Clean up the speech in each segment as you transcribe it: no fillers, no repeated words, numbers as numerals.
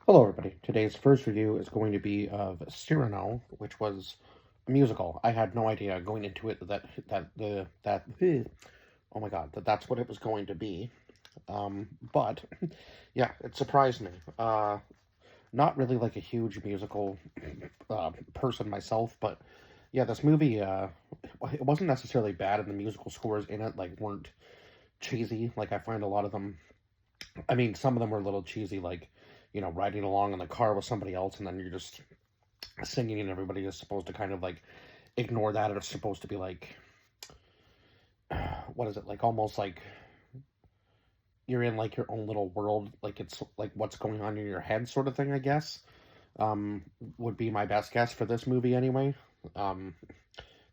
Hello, everybody. Today's first review is going to be of Cyrano, which was a musical. I had no idea going into it that oh my god, that's what it was going to be. But yeah, it surprised me. Not really like a huge musical person myself, but yeah, this movie it wasn't necessarily bad, and the musical scores in it like weren't cheesy. Like I find a lot of them. I mean, some of them were a little cheesy, like riding along in the car with somebody else, and then you're just singing, and everybody is supposed to kind of like ignore that. It's supposed to be like, what is it, like almost like you're in like your own little world, like it's like what's going on in your head, sort of thing. I guess would be my best guess for this movie anyway. Um,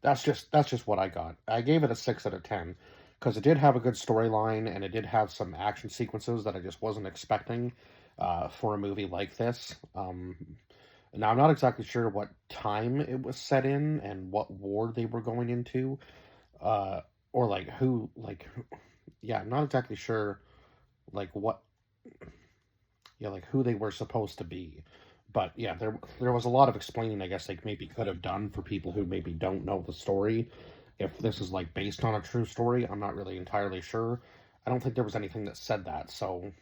that's just what I got. I gave it a 6 out of 10 because it did have a good storyline and it did have some action sequences that I just wasn't expecting for a movie like this. Now I'm not exactly sure what time it was set in and what war they were going into, uh, or like who, like yeah, I'm not exactly sure like what, yeah, like who they were supposed to be. But yeah, there was a lot of explaining I guess they maybe could have done for people who maybe don't know the story. If this is like based on a true story, I'm not really entirely sure. I don't think there was anything that said that. So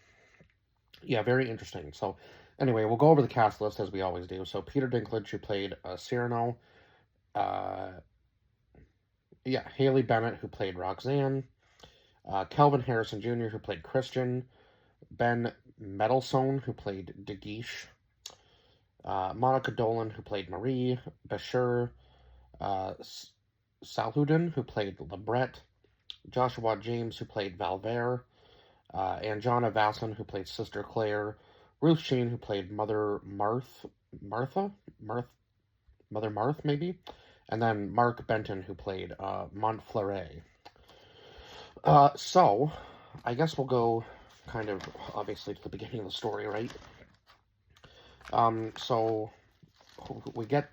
yeah, very interesting. So anyway, we'll go over the cast list as we always do. So Peter Dinklage, who played Cyrano, uh, yeah, Haley Bennett, who played Roxanne, Kelvin Harrison Jr., who played Christian, Ben Mendelsohn, who played DeGuiche, Monica Dolan, who played Marie, Bashir uh, Salhudin, who played Lebret, Joshua James, who played Valver, Anjana Vasan, who played Sister Claire, Ruth Sheen, who played Martha, Marth, Mother Marth, maybe, and then Mark Benton, who played Montfleury. So, I guess we'll go kind of obviously to the beginning of the story, right? So we get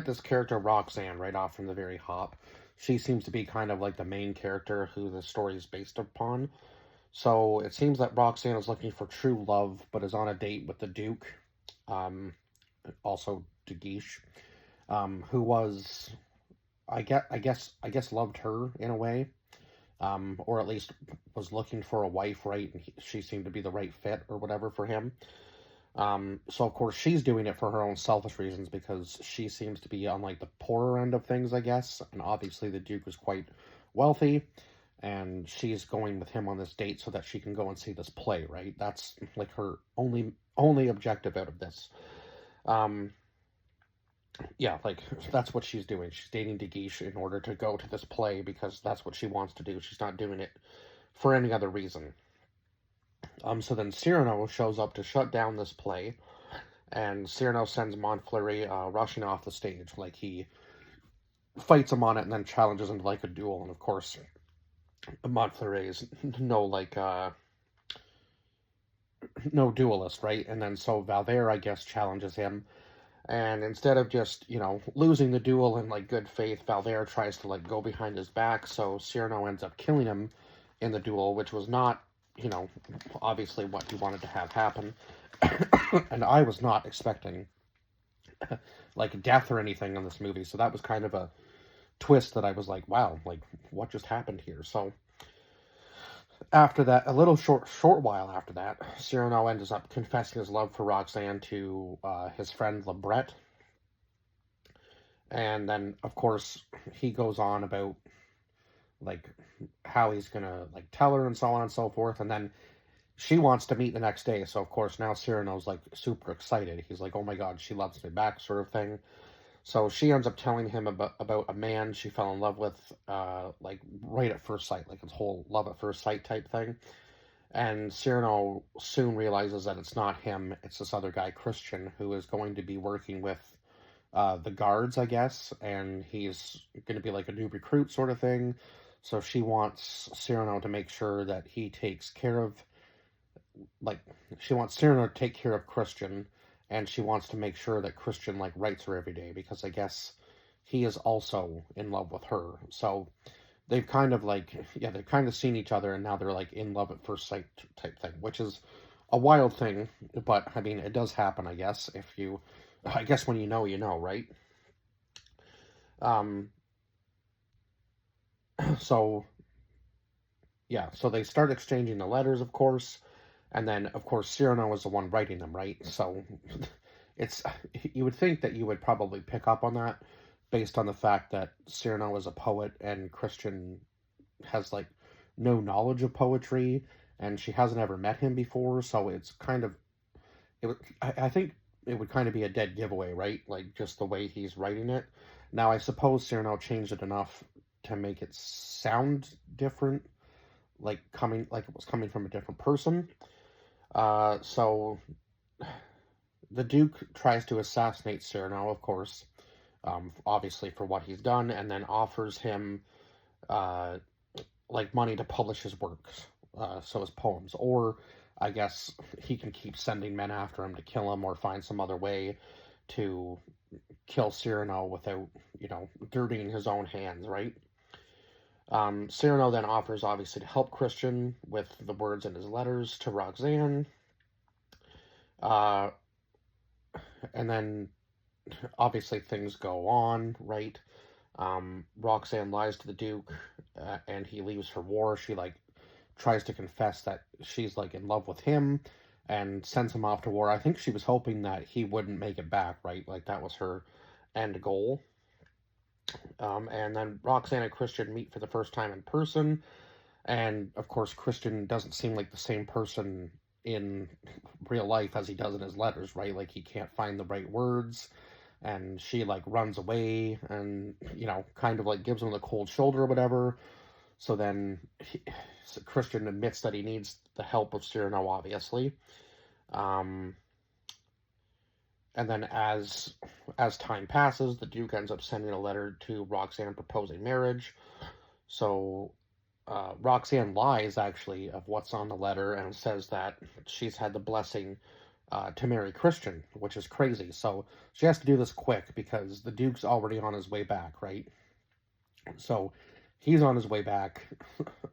this character Roxanne right off from the very hop. She seems to be kind of like the main character who the story is based upon. So it seems that Roxanne is looking for true love, but is on a date with the Duke, um, also De Guiche, who was, I guess, loved her in a way, or at least was looking for a wife, right? And she seemed to be the right fit or whatever for him. So of course she's doing it for her own selfish reasons because she seems to be on like the poorer end of things, I guess. And obviously the Duke is quite wealthy, and she's going with him on this date so that she can go and see this play, right? That's like her only objective out of this. Um, yeah, like that's what she's doing. She's dating DeGuiche in order to go to this play because that's what she wants to do. She's not doing it for any other reason. So then Cyrano shows up to shut down this play, and Cyrano sends Montfleury rushing off the stage. Like he fights him on it and then challenges him to like a duel. And of course, Montfleury is no like no duelist, right? And then so Valver, I guess, challenges him. And instead of just, losing the duel in like good faith, Valver tries to like go behind his back. So Cyrano ends up killing him in the duel, which was not, obviously what he wanted to have happen. And I was not expecting like death or anything in this movie. So that was kind of a twist that I was like, wow, like what just happened here? So after that, a little short while after that, Cyrano ends up confessing his love for Roxanne to his friend Lebret, and then of course he goes on about like how he's gonna like tell her and so on and so forth, and then she wants to meet the next day. So of course now Cyrano's like super excited. He's like, "Oh my god, she loves me back," sort of thing. So she ends up telling him about a man she fell in love with, like right at first sight, like it's whole love at first sight type thing. And Cyrano soon realizes that it's not him; it's this other guy, Christian, who is going to be working with the guards, I guess, and he's going to be like a new recruit sort of thing. So she wants Cyrano to make sure that he takes care of, like, she wants Cyrano to take care of Christian, and she wants to make sure that Christian, like, writes her every day, because I guess he is also in love with her. So they've kind of, like, yeah, they've kind of seen each other, and now they're, like, in love at first sight type thing, which is a wild thing, but I mean, it does happen, I guess. I guess when you know, right? Um, so yeah, so they start exchanging the letters, of course, and then of course Cyrano was the one writing them, right? So it's you would think that you would probably pick up on that based on the fact that Cyrano is a poet and Christian has like no knowledge of poetry and she hasn't ever met him before, so it's kind of I think it would kind of be a dead giveaway, right? Like just the way he's writing it. Now I suppose Cyrano changed it enough to make it sound different, like it was coming from a different person. So the Duke tries to assassinate Cyrano, of course, obviously for what he's done, and then offers him uh, like money to publish his works, so his poems, or I guess he can keep sending men after him to kill him, or find some other way to kill Cyrano without, dirtying his own hands, right? Cyrano then offers, obviously, to help Christian with the words in his letters to Roxanne, uh, and then obviously things go on, right? Roxanne lies to the Duke, and he leaves for war. She like tries to confess that she's like in love with him, and sends him off to war. I think she was hoping that he wouldn't make it back, right? Like that was her end goal. And then Roxanne and Christian meet for the first time in person, and of course Christian doesn't seem like the same person in real life as he does in his letters, right? Like he can't find the right words, and she like runs away and kind of like gives him the cold shoulder or whatever. So then so Christian admits that he needs the help of Cyrano, obviously. um, and then as time passes, the Duke ends up sending a letter to Roxanne proposing marriage. So Roxanne lies actually of what's on the letter and says that she's had the blessing to marry Christian, which is crazy. So she has to do this quick because the Duke's already on his way back, right? So he's on his way back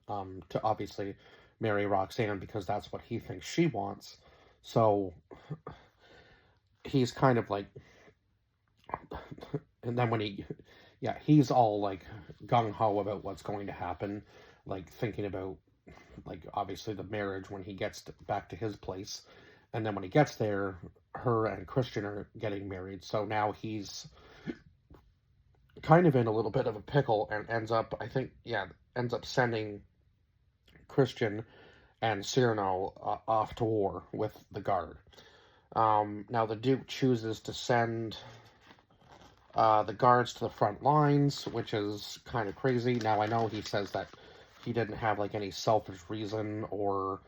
to obviously marry Roxanne because that's what he thinks she wants. So he's kind of like, and then when yeah, he's all like gung ho about what's going to happen, like thinking about like obviously the marriage when he gets back to his place, and then when he gets there, her and Christian are getting married. So now he's kind of in a little bit of a pickle and ends up, I think, yeah, ends up sending Christian and Cyrano off to war with the guard. Now the Duke chooses to send the guards to the front lines, which is kind of crazy. Now I know he says that he didn't have like any selfish reason or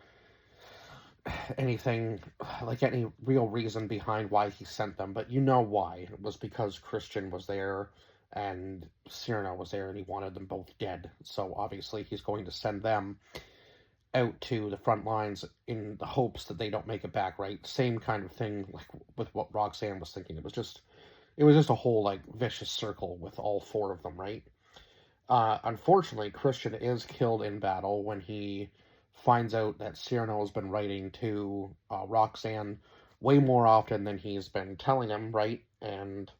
anything, like any real reason behind why he sent them, but you know why. It was because Christian was there and Cyrano was there and he wanted them both dead. So obviously he's going to send them out to the front lines in the hopes that they don't make it back, right? Same kind of thing like with what Roxanne was thinking. It was just a whole like vicious circle with all four of them, right? Unfortunately, Christian is killed in battle when he finds out that Cyrano has been writing to Roxanne way more often than he's been telling him, right? And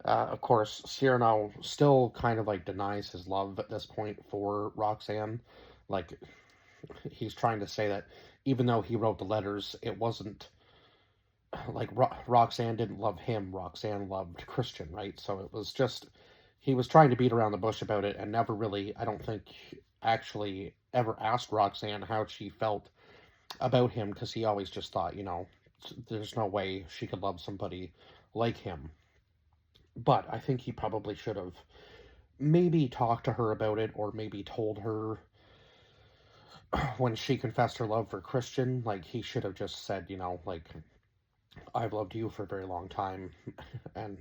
of course, Cyrano still kind of like denies his love at this point for Roxanne. Like, he's trying to say that even though he wrote the letters, it wasn't like Roxanne didn't love him, Roxanne loved Christian, right? So it was just, he was trying to beat around the bush about it and never really, I don't think, actually ever asked Roxanne how she felt about him because he always just thought, there's no way she could love somebody like him. But I think he probably should have maybe talked to her about it or maybe told her when she confessed her love for Christian. Like, he should have just said, like, I've loved you for a very long time. And,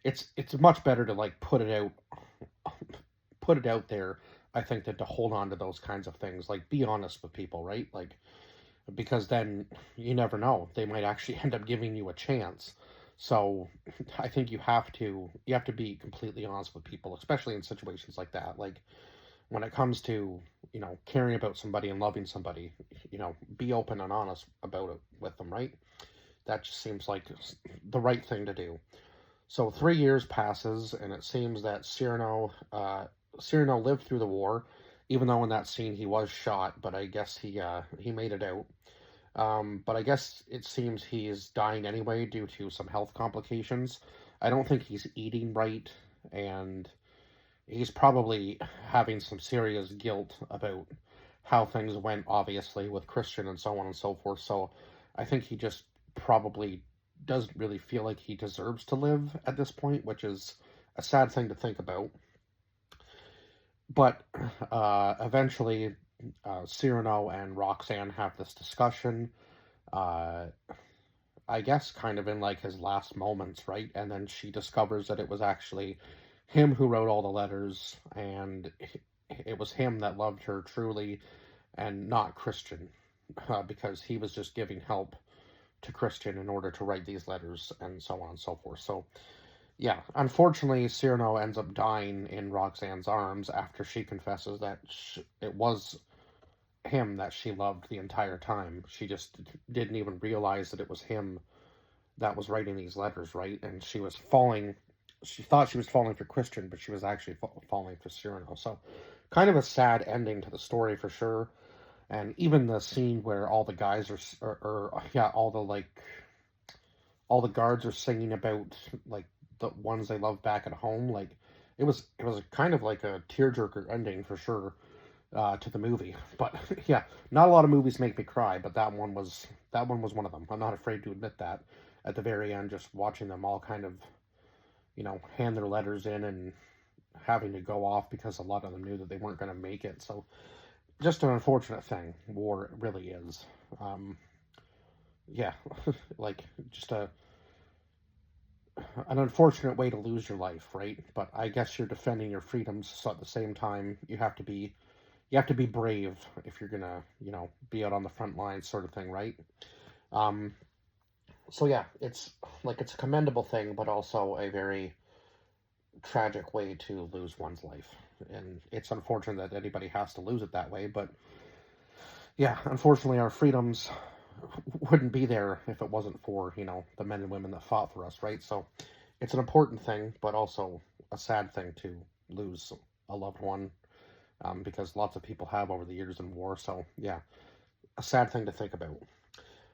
it's much better to, like, put it out there, I think, than to hold on to those kinds of things. Like, be honest with people, right? Like, because then you never know. They might actually end up giving you a chance. So I think you have to be completely honest with people, especially in situations like that. Like, when it comes to, caring about somebody and loving somebody, be open and honest about it with them, right? That just seems like the right thing to do. So 3 years passes, and it seems that Cyrano lived through the war, even though in that scene he was shot. But I guess he made it out. But I guess it seems he is dying anyway due to some health complications. I don't think he's eating right, and he's probably having some serious guilt about how things went, obviously, with Christian and so on and so forth. So I think he just probably doesn't really feel like he deserves to live at this point, which is a sad thing to think about. But eventually, Cyrano and Roxanne have this discussion. Uh, I guess kind of in like his last moments, right? And then she discovers that it was actually him who wrote all the letters, and it was him that loved her truly, and not Christian, because he was just giving help to Christian in order to write these letters and so on and so forth. So, yeah, unfortunately, Cyrano ends up dying in Roxanne's arms after she confesses that it was him that she loved the entire time. She just didn't even realize that it was him that was writing these letters, right? And she thought she was falling for Christian, but she was actually falling for Cyrano. So, kind of a sad ending to the story for sure. And even the scene where all the guys yeah, all the guards are singing about like the ones they love back at home. Like it was kind of like a tearjerker ending for sure to the movie. But yeah, not a lot of movies make me cry, but that one was one of them. I'm not afraid to admit that. At the very end, just watching them all kind of hand their letters in and having to go off because a lot of them knew that they weren't going to make it. So just an unfortunate thing. War really is. Yeah, like just an unfortunate way to lose your life, right? But I guess you're defending your freedoms, so at the same time you have to be brave if you're gonna, be out on the front lines, sort of thing, right? Um, so yeah, it's a commendable thing, but also a very tragic way to lose one's life, and it's unfortunate that anybody has to lose it that way. But yeah, unfortunately, our freedoms wouldn't be there if it wasn't for the men and women that fought for us, right? So it's an important thing, but also a sad thing to lose a loved one, because lots of people have over the years in war. So yeah, a sad thing to think about.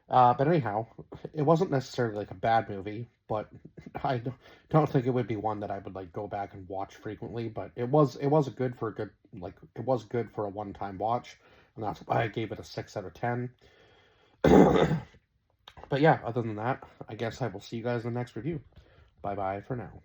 But anyhow, it wasn't necessarily like a bad movie, but I don't think it would be one that I would like go back and watch frequently. But it was good for a good like it was good for a one-time watch, and that's why I gave it a 6 out of 10. But yeah, other than that, I guess I will see you guys in the next review. Bye bye for now.